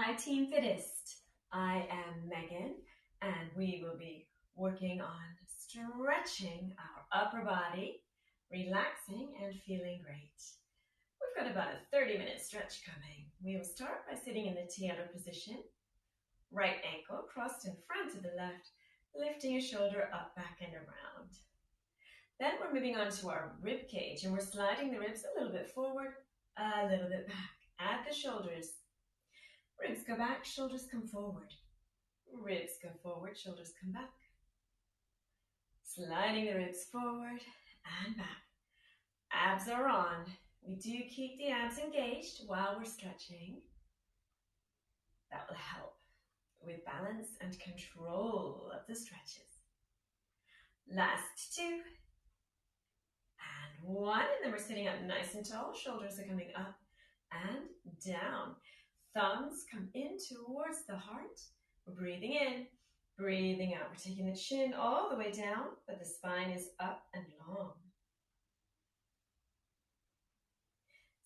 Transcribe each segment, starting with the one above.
Hi Team Fittest. I am Megan and we will be working on stretching our upper body, relaxing and feeling great. We've got about a 30-minute stretch coming. We will start by sitting in the Taylor position, right ankle crossed in front of the left, lifting your shoulder up, back and around. Then we're moving on to our rib cage and we're sliding the ribs a little bit forward, a little bit back. Add the shoulders. Ribs go back, shoulders come forward. Ribs go forward, shoulders come back. Sliding the ribs forward and back. Abs are on. We do keep the abs engaged while we're stretching. That will help with balance and control of the stretches. Last two. And one. And then we're sitting up nice and tall. Shoulders are coming up and down. Thumbs come in towards the heart. We're breathing in, breathing out. We're taking the chin all the way down, but the spine is up and long.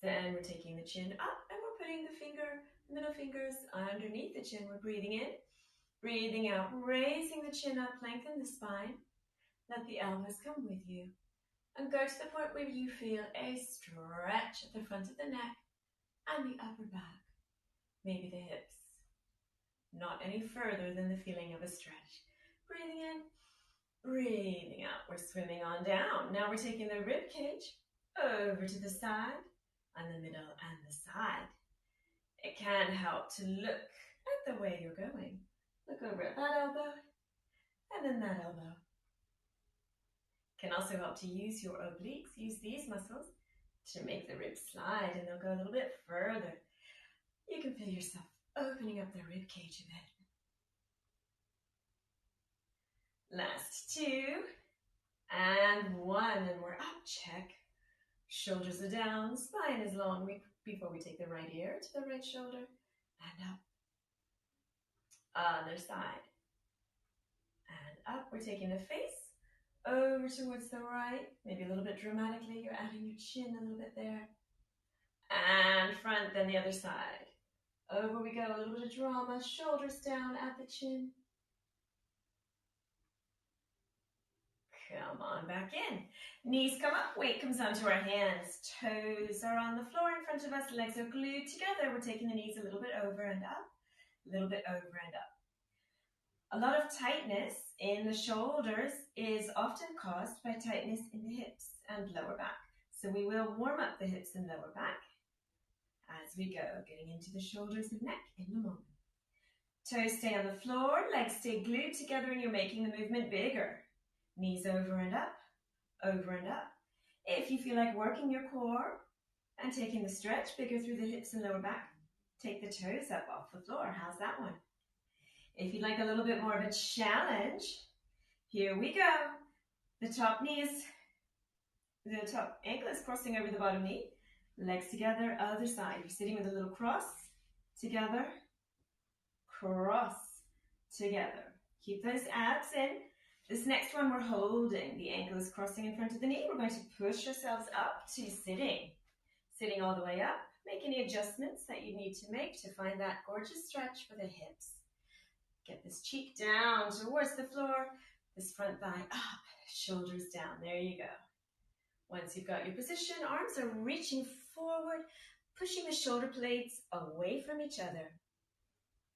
Then we're taking the chin up and we're putting the middle fingers underneath the chin. We're breathing in, breathing out, raising the chin up, lengthen the spine. Let the elbows come with you. And go to the point where you feel a stretch at the front of the neck and the upper back. Maybe the hips. Not any further than the feeling of a stretch. Breathing in, breathing out. We're swimming on down. Now we're taking the rib cage over to the side, and the middle and the side. It can help to look at the way you're going. Look over at that elbow, and then that elbow. Can also help to use your obliques, use these muscles to make the ribs slide, and they'll go a little bit further. You can feel yourself opening up the rib cage a bit. Last two, and one, and we're up, check. Shoulders are down, spine is long before we take the right ear to the right shoulder, and up. Other side. And up, we're taking the face over towards the right, maybe a little bit dramatically, you're adding your chin a little bit there. And front, then the other side. Over we go, a little bit of drama, shoulders down at the chin. Come on back in. Knees come up, weight comes onto our hands. Toes are on the floor in front of us, legs are glued together. We're taking the knees a little bit over and up, a little bit over and up. A lot of tightness in the shoulders is often caused by tightness in the hips and lower back. So we will warm up the hips and lower back as we go, getting into the shoulders and neck in a moment. Toes stay on the floor, legs stay glued together, and you're making the movement bigger. Knees over and up, over and up. If you feel like working your core and taking the stretch bigger through the hips and lower back, take the toes up off the floor. How's that one? If you'd like a little bit more of a challenge, here we go. The top ankle is crossing over the bottom knee. Legs together, other side. You're sitting with a little cross, together, cross, together. Keep those abs in. This next one we're holding. The ankle is crossing in front of the knee. We're going to push ourselves up to sitting. Sitting all the way up. Make any adjustments that you need to make to find that gorgeous stretch for the hips. Get this cheek down towards the floor. This front thigh up, shoulders down. There you go. Once you've got your position, arms are reaching forward, pushing the shoulder blades away from each other.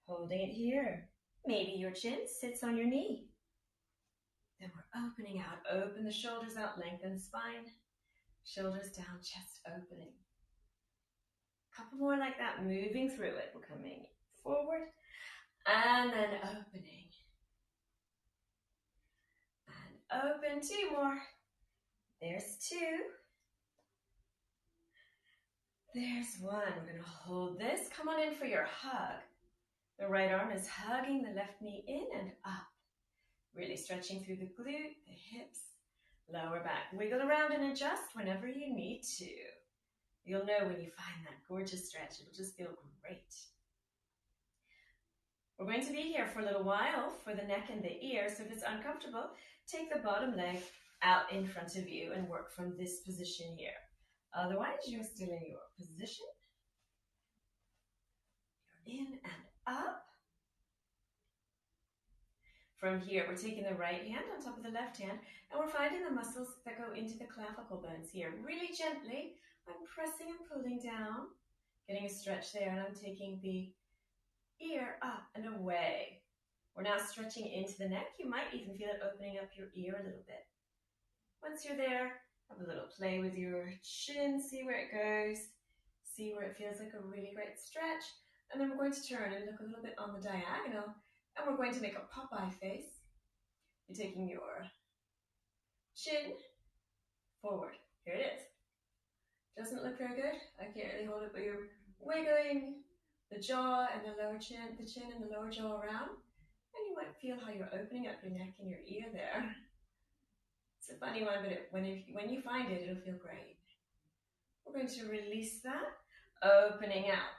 Holding it here. Maybe your chin sits on your knee. Then we're opening out. Open the shoulders out, lengthen the spine. Shoulders down, chest opening. Couple more like that, moving through it. We're coming forward and then opening. And open, two more. There's two. There's one. We're going to hold this. Come on in for your hug. The right arm is hugging the left knee in and up. Really stretching through the glute, the hips, lower back. Wiggle around and adjust whenever you need to. You'll know when you find that gorgeous stretch. It'll just feel great. We're going to be here for a little while for the neck and the ear. So if it's uncomfortable, take the bottom leg out in front of you and work from this position here. Otherwise, you're still in your position. You're in and From here, we're taking the right hand on top of the left hand, and we're finding the muscles that go into the clavicle bones here. Really gently, I'm pressing and pulling down, getting a stretch there, and I'm taking the ear up and away. We're now stretching into the neck. You might even feel it opening up your ear a little bit. Once you're there, have a little play with your chin, see where it goes, see where it feels like a really great stretch, and then we're going to turn and look a little bit on the diagonal, and we're going to make a Popeye face. You're taking your chin forward. Here it is. Doesn't look very good. I can't really hold it, but you're wiggling the jaw and the lower chin, the chin and the lower jaw around, and you might feel how you're opening up your neck and your ear there. It's a funny one, but when you find it, it'll feel great. We're going to release that, opening out.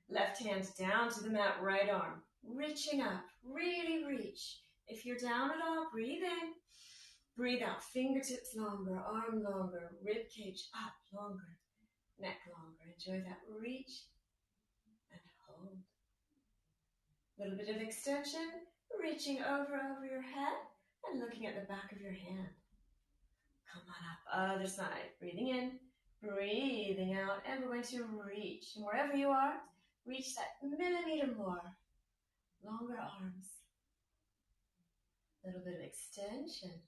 Left hand down to the mat, right arm, reaching up, really reach. If you're down at all, breathe in, breathe out, fingertips longer, arm longer, rib cage up longer, neck longer. Enjoy that reach and hold. A little bit of extension, reaching over your head and looking at the back of your hand. Come on up, other side, breathing in, breathing out, and we're going to reach. And wherever you are, reach that millimeter more. Longer arms. A little bit of extension.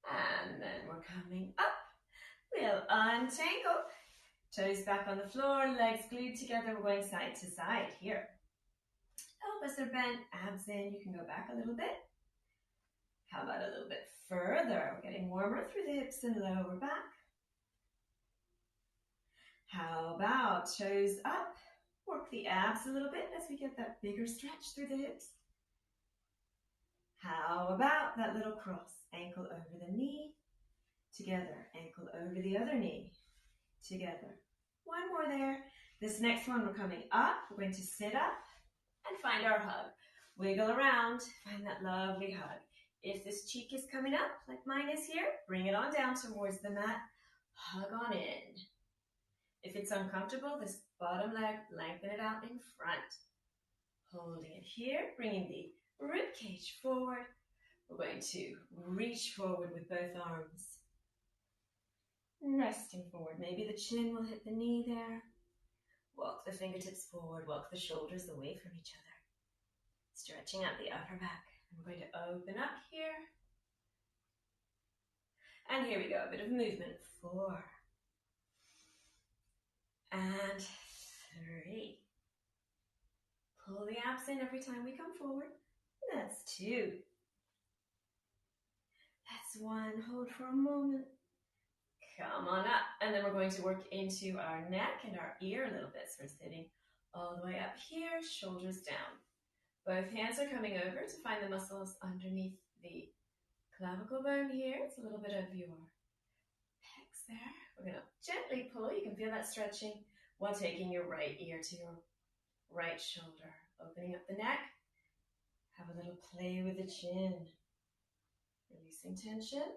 And then we're coming up. We'll untangle. Toes back on the floor, legs glued together. We're going side to side here. Elbows are bent, abs in. You can go back a little bit. How about a little bit further? We're getting warmer through the hips and lower back. How about toes up? Work the abs a little bit as we get that bigger stretch through the hips. How about that little cross? Ankle over the knee, together. Ankle over the other knee, together. One more there. This next one, we're coming up. We're going to sit up and find our hug. Wiggle around, find that lovely hug. If this cheek is coming up, like mine is here, bring it on down towards the mat. Hug on in. If it's uncomfortable, this bottom leg, lengthen it out in front. Holding it here, bringing the rib cage forward. We're going to reach forward with both arms. Resting forward. Maybe the chin will hit the knee there. Walk the fingertips forward, walk the shoulders away from each other. Stretching out the upper back. We're going to open up here. And here we go, a bit of movement. 4. And 3. Pull the abs in every time we come forward. That's 2. That's 1. Hold for a moment. Come on up. And then we're going to work into our neck and our ear a little bit. So we're sitting all the way up here, shoulders down. Both hands are coming over to find the muscles underneath the clavicle bone here. It's a little bit of your pecs there. We're going to gently pull. You can feel that stretching while taking your right ear to your right shoulder. Opening up the neck. Have a little play with the chin. Releasing tension.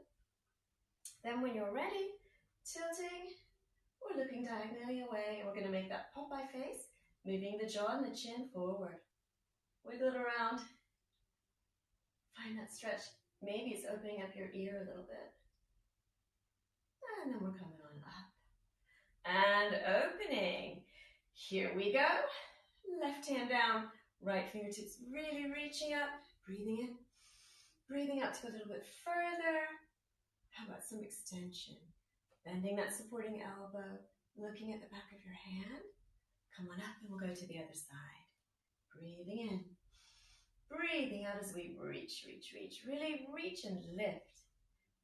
Then when you're ready, tilting, we're looking diagonally away. And we're going to make that Popeye face, moving the jaw and the chin forward. Wiggle it around. Find that stretch. Maybe it's opening up your ear a little bit. And then we're coming on up. And opening. Here we go. Left hand down. Right fingertips really reaching up. Breathing in. Breathing out to go a little bit further. How about some extension? Bending that supporting elbow. Looking at the back of your hand. Come on up and we'll go to the other side. Breathing in. Breathing out as we reach, reach, reach. Really reach and lift.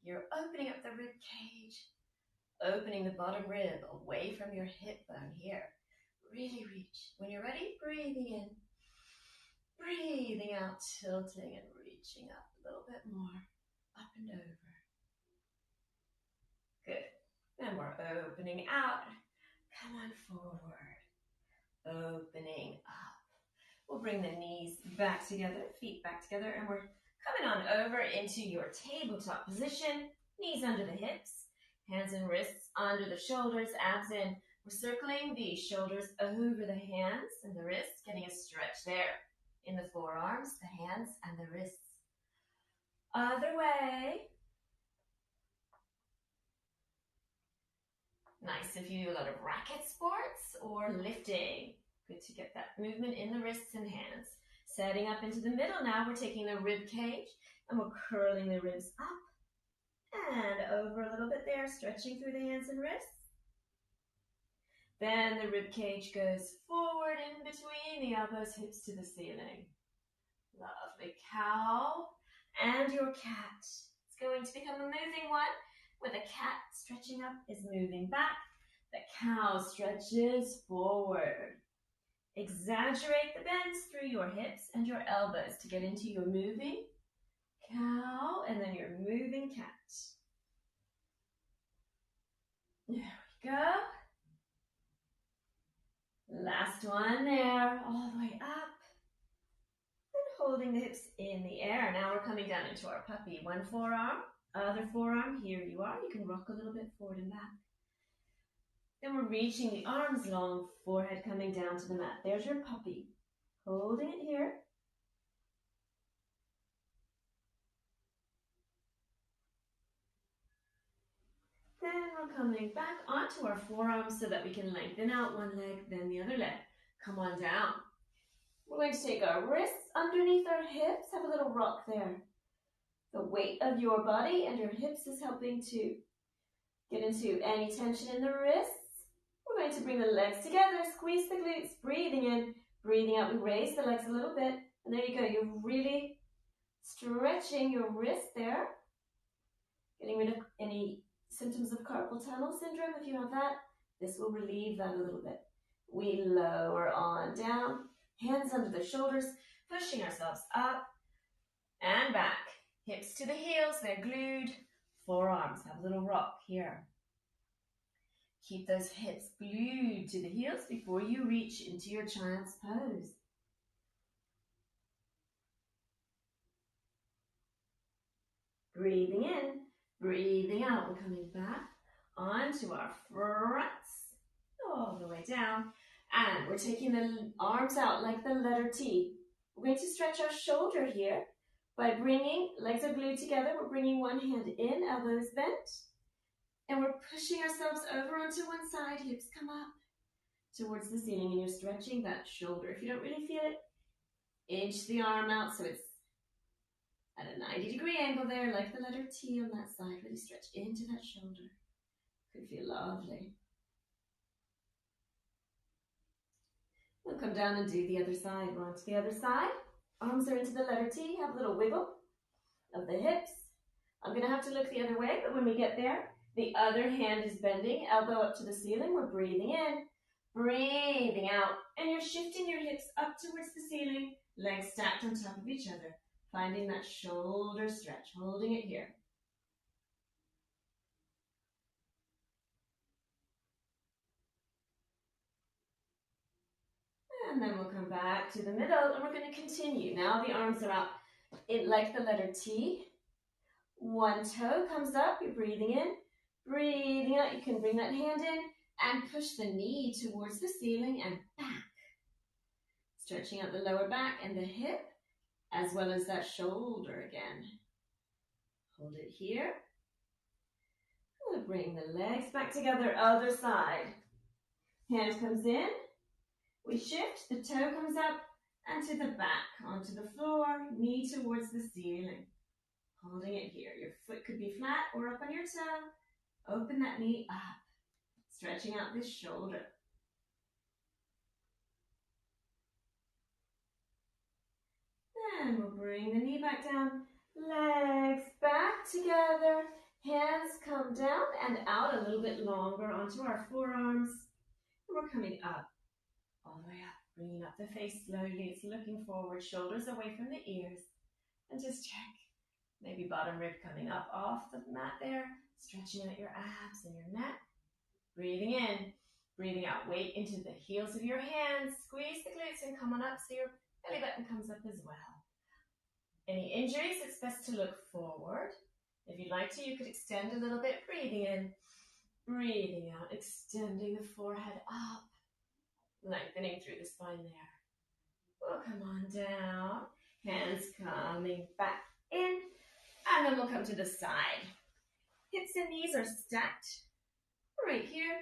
You're opening up the rib cage. Opening the bottom rib away from your hip bone here. Really reach. When you're ready, breathing in. Breathing out, tilting and reaching up a little bit more. Up and over. Good. Then we're opening out. Come on forward. Opening up. We'll bring the knees back together, feet back together, and we're coming on over into your tabletop position. Knees under the hips, hands and wrists under the shoulders, abs in. We're circling the shoulders over the hands and the wrists, getting a stretch there. in the forearms, the hands, and the wrists. Other way. Nice if you do a lot of racket sports or lifting. Good to get that movement in the wrists and hands. Setting up into the middle now, we're taking the rib cage and we're curling the ribs up and over a little bit there, stretching through the hands and wrists. Then the rib cage goes forward in between the elbows, hips to the ceiling. Lovely. Cow and your cat. It's going to become a moving one where the cat stretching up is moving back. The cow stretches forward. Exaggerate the bends through your hips and your elbows to get into your moving cow and then your moving cat. There we go. Last one there, all the way up. And holding the hips in the air. Now we're coming down into our puppy. One forearm, other forearm, here you are. You can rock a little bit forward and back. Then we're reaching the arms long, forehead coming down to the mat. There's your puppy. Holding it here. Then we're coming back onto our forearms so that we can lengthen out one leg, then the other leg. Come on down. We're going to take our wrists underneath our hips. Have a little rock there. The weight of your body and your hips is helping to get into any tension in the wrists. We're going to bring the legs together, squeeze the glutes, breathing in, breathing out. We raise the legs a little bit, and there you go. You're really stretching your wrist there, getting rid of any symptoms of carpal tunnel syndrome. If you have that, this will relieve that a little bit. We lower on down, hands under the shoulders, pushing ourselves up and back. Hips to the heels, they're glued. Forearms, have a little rock here. Keep those hips glued to the heels before you reach into your child's pose. Breathing in, breathing out. We're coming back onto our fronts, all the way down. And we're taking the arms out like the letter T. We're going to stretch our shoulder here by bringing, legs are glued together. We're bringing one hand in, elbows bent. And we're pushing ourselves over onto one side, hips come up towards the ceiling, and you're stretching that shoulder. If you don't really feel it, inch the arm out so it's at a 90-degree angle there, like the letter T on that side. Really stretch into that shoulder. Could feel lovely. We'll come down and do the other side. We're on to the other side. Arms are into the letter T. Have a little wiggle of the hips. I'm going to have to look the other way, but when we get there, the other hand is bending, elbow up to the ceiling. We're breathing in, breathing out, and you're shifting your hips up towards the ceiling, legs stacked on top of each other, finding that shoulder stretch, holding it here. And then we'll come back to the middle, and we're going to continue. Now the arms are out like the letter T. One toe comes up, you're breathing in. Breathing out, you can bring that hand in and push the knee towards the ceiling and back. Stretching out the lower back and the hip, as well as that shoulder again. Hold it here. We'll bring the legs back together, other side. Hand comes in, we shift, the toe comes up and to the back, onto the floor, knee towards the ceiling. Holding it here. Your foot could be flat or up on your toe. Open that knee up, stretching out this shoulder. Then we'll bring the knee back down, legs back together, hands come down and out a little bit longer onto our forearms. And we're coming up, all the way up, bringing up the face slowly. It's looking forward, shoulders away from the ears. And just check, maybe bottom rib coming up off the mat there. Stretching out your abs and your neck. Breathing in, breathing out. Weight into the heels of your hands. Squeeze the glutes and come on up so your belly button comes up as well. Any injuries, it's best to look forward. If you'd like to, you could extend a little bit. Breathing in, breathing out. Extending the forehead up. Lengthening through the spine there. We'll come on down. Hands coming back in. And then we'll come to the side. Hips and knees are stacked right here.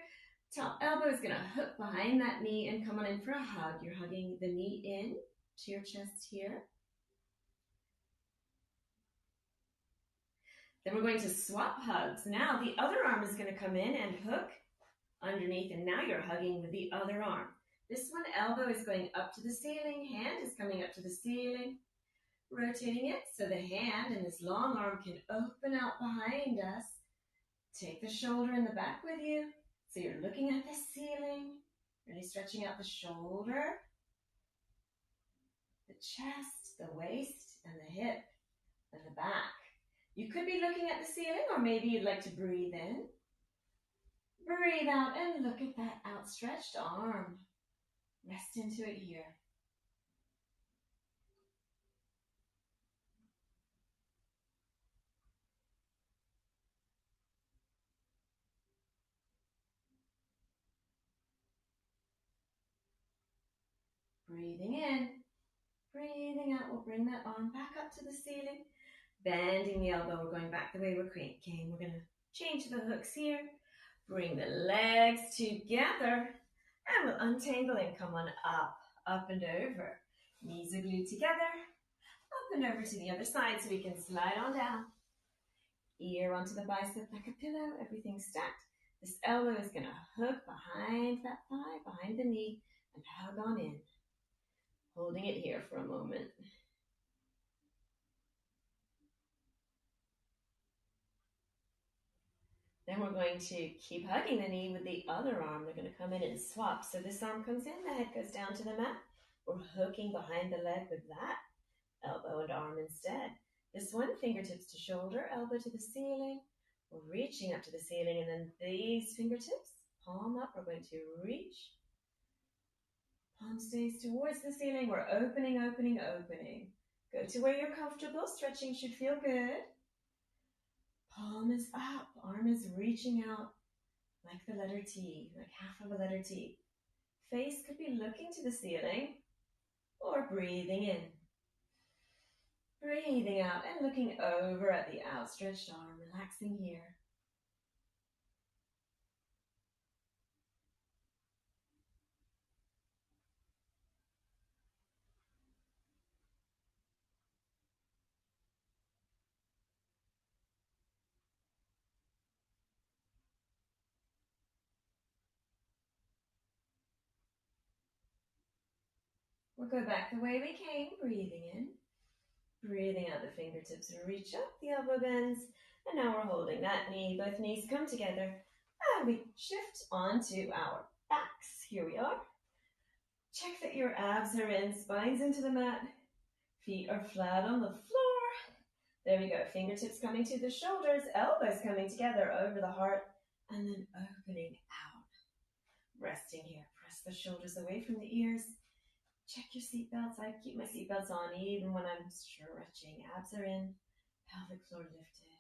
Top elbow is going to hook behind that knee and come on in for a hug. You're hugging the knee in to your chest here. Then we're going to swap hugs. Now the other arm is going to come in and hook underneath, and now you're hugging with the other arm. This one, elbow is going up to the ceiling, hand is coming up to the ceiling, rotating it so the hand and this long arm can open out behind us. Take the shoulder in the back with you. So you're looking at the ceiling, really stretching out the shoulder, the chest, the waist, and the hip, and the back. You could be looking at the ceiling, or maybe you'd like to breathe in. Breathe out and look at that outstretched arm. Rest into it here. Breathing in, breathing out. We'll bring that arm back up to the ceiling. Bending the elbow, we're going back the way we came. We're going to change the hooks here. Bring the legs together. And we'll untangle and come on up and over. Knees are glued together. Up and over to the other side so we can slide on down. Ear onto the bicep like a pillow. Everything's stacked. This elbow is going to hook behind that thigh, behind the knee, and hug on in. Holding it here for a moment. Then we're going to keep hugging the knee with the other arm. They're going to come in and swap. So this arm comes in, the head goes down to the mat. We're hooking behind the leg with that elbow and arm instead. This one, fingertips to shoulder, elbow to the ceiling. We're reaching up to the ceiling, and then these fingertips, palm up, we're going to reach. Palm stays towards the ceiling. We're opening, opening, opening. Go to where you're comfortable. Stretching should feel good. Palm is up. Arm is reaching out like the letter T, like half of a letter T. Face could be looking to the ceiling or breathing in. Breathing out and looking over at the outstretched arm, relaxing here. We'll go back the way we came, breathing in. Breathing out, the fingertips reach up, the elbow bends, and now we're holding that knee. Both knees come together, and we shift onto our backs. Here we are. Check that your abs are in, spines into the mat, feet are flat on the floor. There we go, fingertips coming to the shoulders, elbows coming together over the heart, and then opening out. Resting here, press the shoulders away from the ears. Check your seatbelts. I keep my seatbelts on even when I'm stretching. Abs are in, pelvic floor lifted.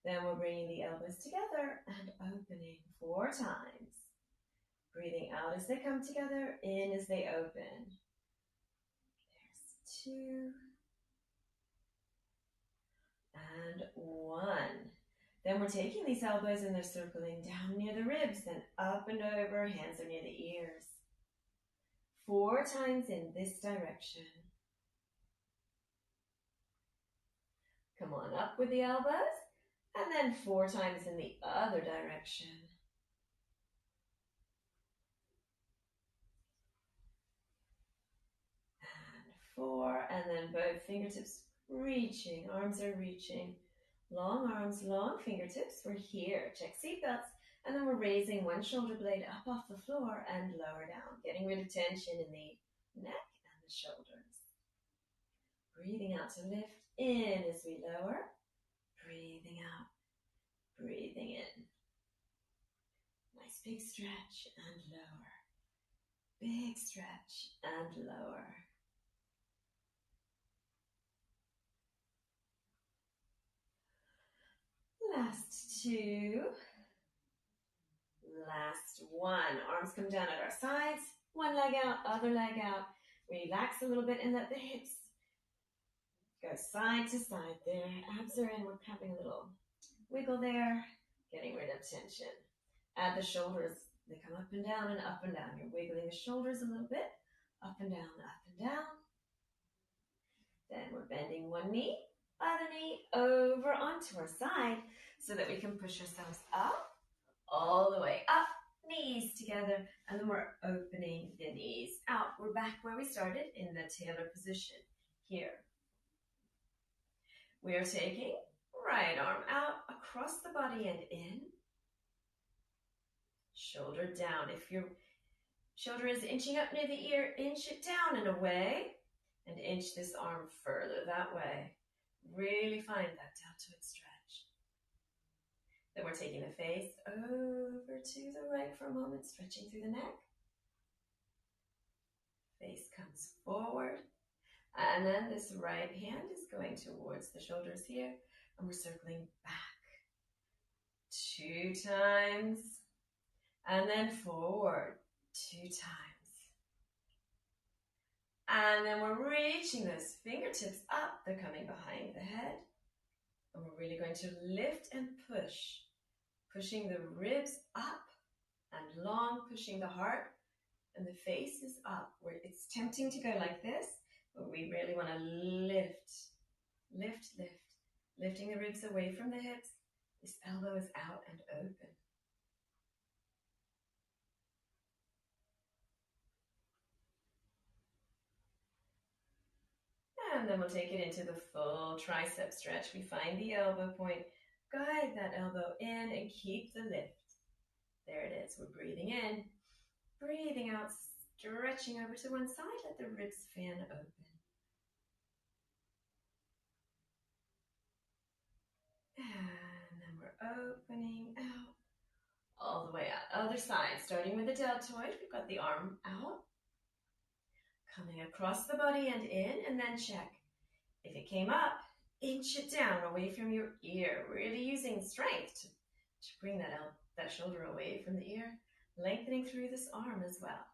Then we're bringing the elbows together and opening 4 times. Breathing out as they come together, in as they open. There's 2 and 1. Then we're taking these elbows and they're circling down near the ribs, then up and over, hands are near the ears. 4 times in this direction. Come on up with the elbows, and then 4 times in the other direction. And 4, and then both fingertips reaching, arms are reaching. Long arms, long fingertips, we're here. Check seatbelts. And then we're raising one shoulder blade up off the floor and lower down, getting rid of tension in the neck and the shoulders. Breathing out to lift in as we lower. Breathing out, breathing in. Nice big stretch and lower. Big stretch and lower. Last 2. Last 1. Arms come down at our sides. One leg out, other leg out. Relax a little bit and let the hips go side to side there. Abs are in. We're having a little wiggle there, getting rid of tension. Add the shoulders. They come up and down and up and down. You're wiggling the shoulders a little bit. Up and down, up and down. Then we're bending one knee, other knee over onto our side so that we can push ourselves up, all the way up, knees together, and then we're opening the knees out. We're back where we started in the tailor position here. We are taking right arm out across the body and in. Shoulder down. If your shoulder is inching up near the ear, inch it down and away, and inch this arm further that way. Really find that deltoid stretch. Then we're taking the face over to the right for a moment, stretching through the neck. Face comes forward. And then this right hand is going towards the shoulders here, and we're circling back 2 times, and then forward 2 times. And then we're reaching those fingertips up. They're coming behind the head. And we're really going to lift and push, pushing the ribs up and long, pushing the heart, and the face is up. Where it's tempting to go like this, but we really want to lift, lift, lift, lifting the ribs away from the hips. This elbow is out and open. And then we'll take it into the full tricep stretch. We find the elbow point, guide that elbow in and keep the lift. There it is. We're breathing in, breathing out, stretching over to one side. Let the ribs fan open. And then we're opening out, all the way out. Other side, starting with the deltoid. We've got the arm out, coming across the body and in, and then check. If it came up, inch it down away from your ear, really using strength to bring that shoulder away from the ear, lengthening through this arm as well.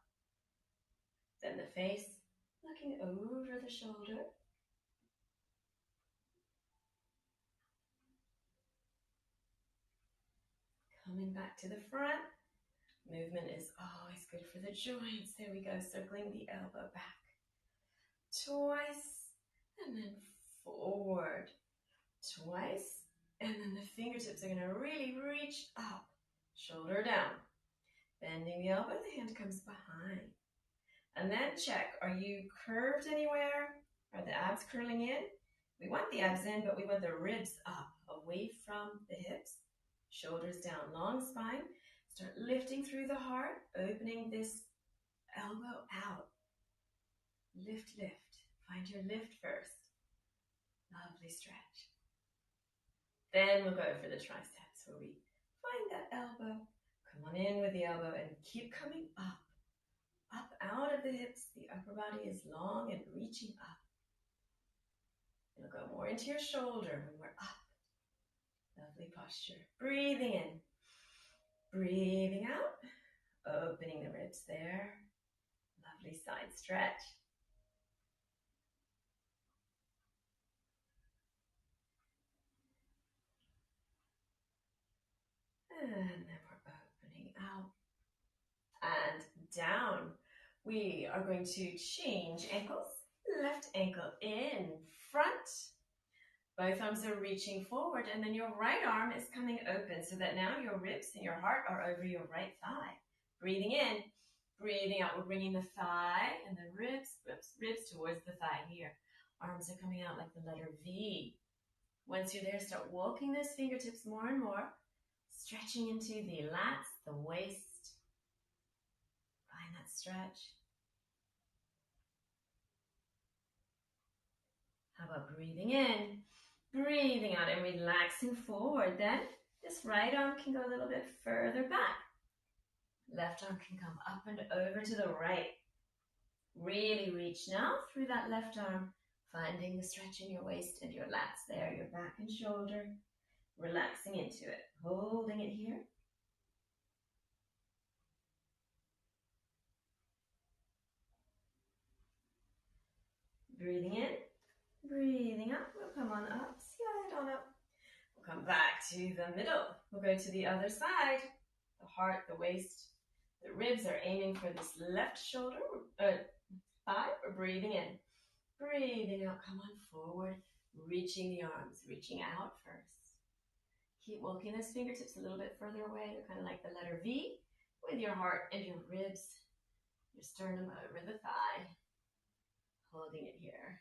Then the face, looking over the shoulder. Coming back to the front. Movement is always good for the joints. There we go, circling the elbow back. Twice, and then forward. Twice, and then the fingertips are going to really reach up. Shoulder down. Bending the elbow, the hand comes behind. And then check, are you curved anywhere? Are the abs curling in? We want the abs in, but we want the ribs up, away from the hips. Shoulders down, long spine. Start lifting through the heart, opening this elbow out. Lift, lift. Find your lift first. Lovely stretch. Then we'll go for the triceps, where we find that elbow. Come on in with the elbow and keep coming up. Up out of the hips. The upper body is long and reaching up. It'll go more into your shoulder when we're up. Lovely posture. Breathing in. Breathing out. Opening the ribs there. Lovely side stretch. And then we're opening out. And down. We are going to change ankles. Left ankle in front. Both arms are reaching forward, and then your right arm is coming open so that now your ribs and your heart are over your right thigh. Breathing in, breathing out. We're bringing the thigh and the ribs towards the thigh here. Arms are coming out like the letter V. Once you're there, start walking those fingertips more and more, stretching into the lats, the waist. Find that stretch. How about breathing in? Breathing out and relaxing forward. Then this right arm can go a little bit further back. Left arm can come up and over to the right. Really reach now through that left arm, finding the stretch in your waist and your lats there, your back and shoulder. Relaxing into it, holding it here. Breathing in, breathing out. We'll come on up, slide on up. We'll come back to the middle. We'll go to the other side. The heart, the waist, the ribs are aiming for this left shoulder, thigh. We're breathing in, breathing out. Come on forward, reaching the arms, reaching out first. Keep walking those fingertips a little bit further away. They're kind of like the letter V with your heart and your ribs, your sternum over the thigh. Holding it here.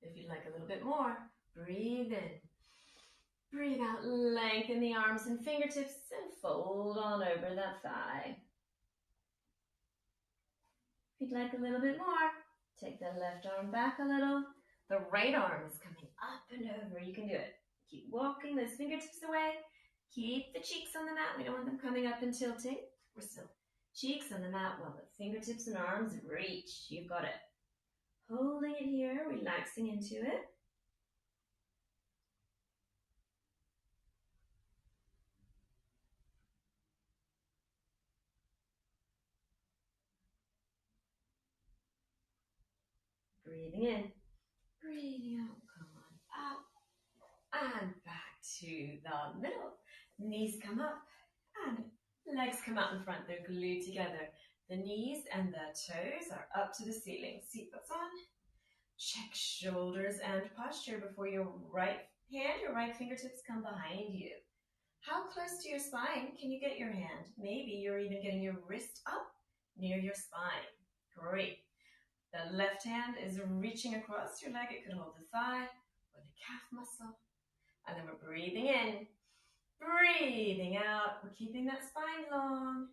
If you'd like a little bit more, breathe in. Breathe out, lengthen the arms and fingertips and fold on over that thigh. If you'd like a little bit more, take the left arm back a little. The right arm is coming up and over. You can do it. Keep walking those fingertips away. Keep the cheeks on the mat. We don't want them coming up and tilting. We're still cheeks on the mat while the fingertips and arms reach. You've got it. Holding it here, relaxing into it. Breathing in, breathing out. Come on up and back to the middle. Knees come up and legs come out in front. They're glued together. The knees and the toes are up to the ceiling. Seatbelts on. Check shoulders and posture before your right hand, your right fingertips come behind you. How close to your spine can you get your hand? Maybe you're even getting your wrist up near your spine. Great. The left hand is reaching across your leg. It could hold the thigh or the calf muscle. And then we're breathing in, breathing out. We're keeping that spine long.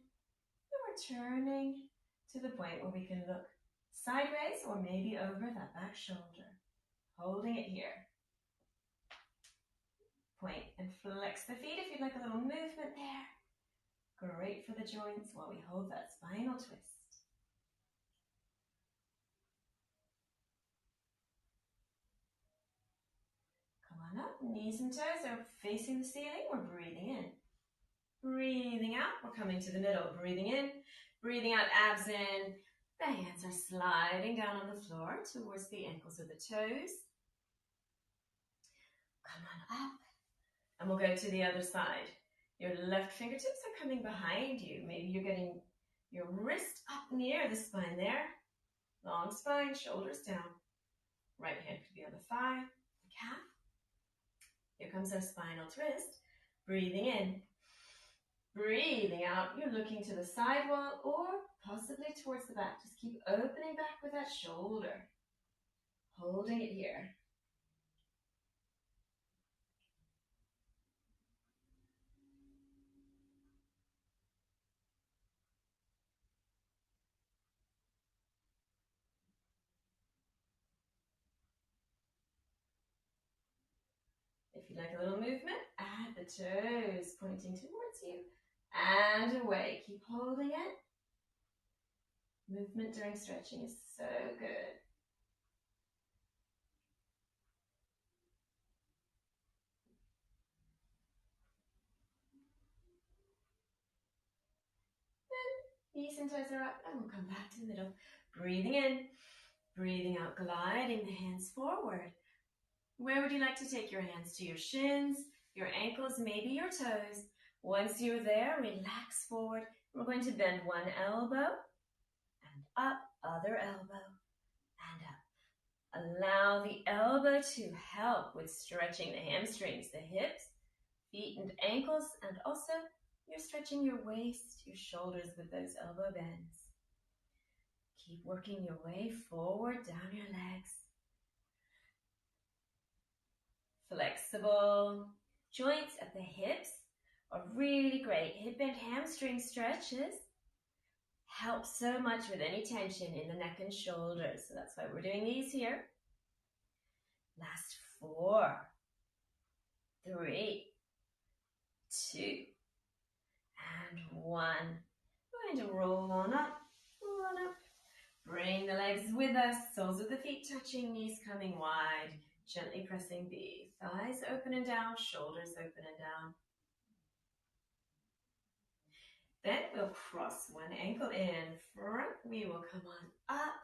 And we're turning to the point where we can look sideways or maybe over that back shoulder. Holding it here. Point and flex the feet if you'd like a little movement there. Great for the joints while we hold that spinal twist. Come on up, knees and toes are facing the ceiling. We're breathing in. Breathing out, we're coming to the middle. Breathing in, breathing out, abs in. The hands are sliding down on the floor towards the ankles or the toes. Come on up. And we'll go to the other side. Your left fingertips are coming behind you. Maybe you're getting your wrist up near the spine there. Long spine, shoulders down. Right hand could be on the thigh, the calf. Here comes our spinal twist. Breathing in. Breathing out. You're looking to the side wall or possibly towards the back. Just keep opening back with that shoulder. Holding it here. If you'd like a little movement, add the toes pointing towards you and away. Keep holding it. Movement during stretching is so good. Then knees and toes are up and we'll come back to the middle. Breathing in, breathing out, gliding the hands forward. Where would you like to take your hands? To your shins, your ankles, maybe your toes. Once you're there, relax forward. We're going to bend one elbow and up, other elbow and up. Allow the elbow to help with stretching the hamstrings, the hips, feet and ankles, and also you're stretching your waist, your shoulders with those elbow bends. Keep working your way forward down your legs. Flexible joints at the hips are really great. Hip and hamstring stretches help so much with any tension in the neck and shoulders. So that's why we're doing these here. Last 4, 3, 2, and 1. We're going to roll on up, roll on up. Bring the legs with us, soles of the feet touching, knees coming wide. Gently pressing the thighs open and down, shoulders open and down. Then we'll cross one ankle in front. We will come on up.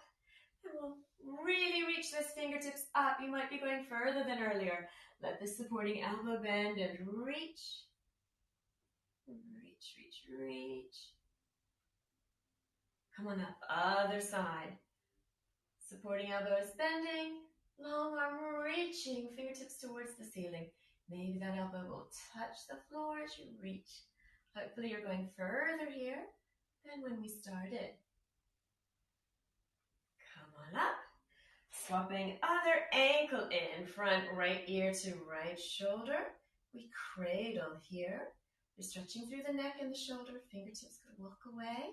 And we'll really reach those fingertips up. You might be going further than earlier. Let the supporting elbow bend and reach. Reach, reach, reach. Come on up, other side. Supporting elbow is bending. Long arm reaching, fingertips towards the ceiling. Maybe that elbow will touch the floor as you reach. Hopefully you're going further here than when we started. Come on up. Swapping other ankle in, front right ear to right shoulder. We cradle here. We're stretching through the neck and the shoulder. Fingertips could walk away.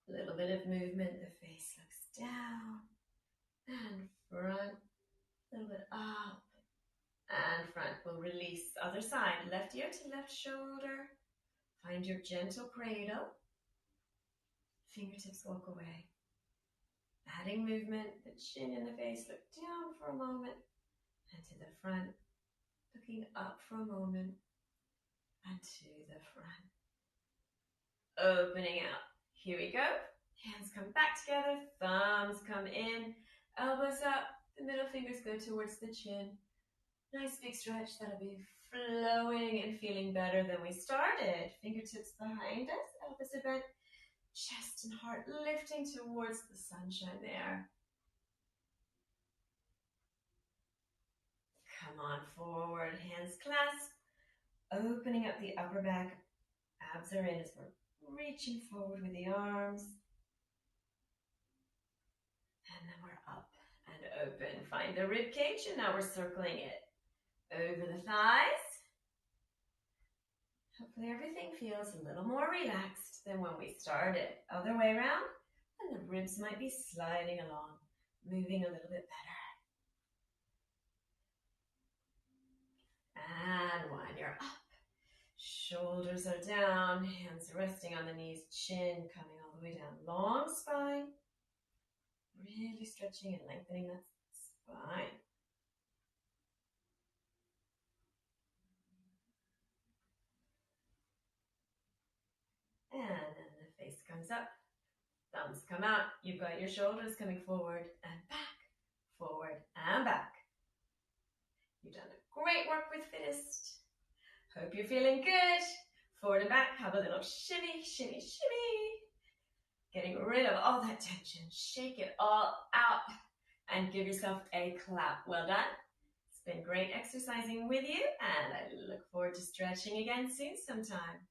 A little bit of movement. The face looks down and front. A little bit up and front. We'll release. Other side. Left ear to left shoulder. Find your gentle cradle. Fingertips walk away. Adding movement, the chin in the face, look down for a moment, and to the front, looking up for a moment, and to the front. Opening out. Here we go. Hands come back together, thumbs come in, elbows up, the middle fingers go towards the chin. Nice big stretch, that'll be flowing and feeling better than we started. Fingertips behind us, elbows are bent. Chest and heart lifting towards the sunshine there. Come on forward, hands clasped, opening up the upper back. Abs are in as we're reaching forward with the arms. And then we're up and open. Find the rib cage, and now we're circling it over the thighs. Hopefully everything feels a little more relaxed than when we started. Other way around, and the ribs might be sliding along, moving a little bit better. And when you're up, shoulders are down, hands resting on the knees, chin coming all the way down. Long spine, really stretching and lengthening that spine. And then the face comes up, thumbs come out. You've got your shoulders coming forward and back, forward and back. You've done a great work with Fittest. Hope you're feeling good. Forward and back, have a little shimmy, shimmy, shimmy. Getting rid of all that tension. Shake it all out and give yourself a clap. Well done. It's been great exercising with you, and I look forward to stretching again soon sometime.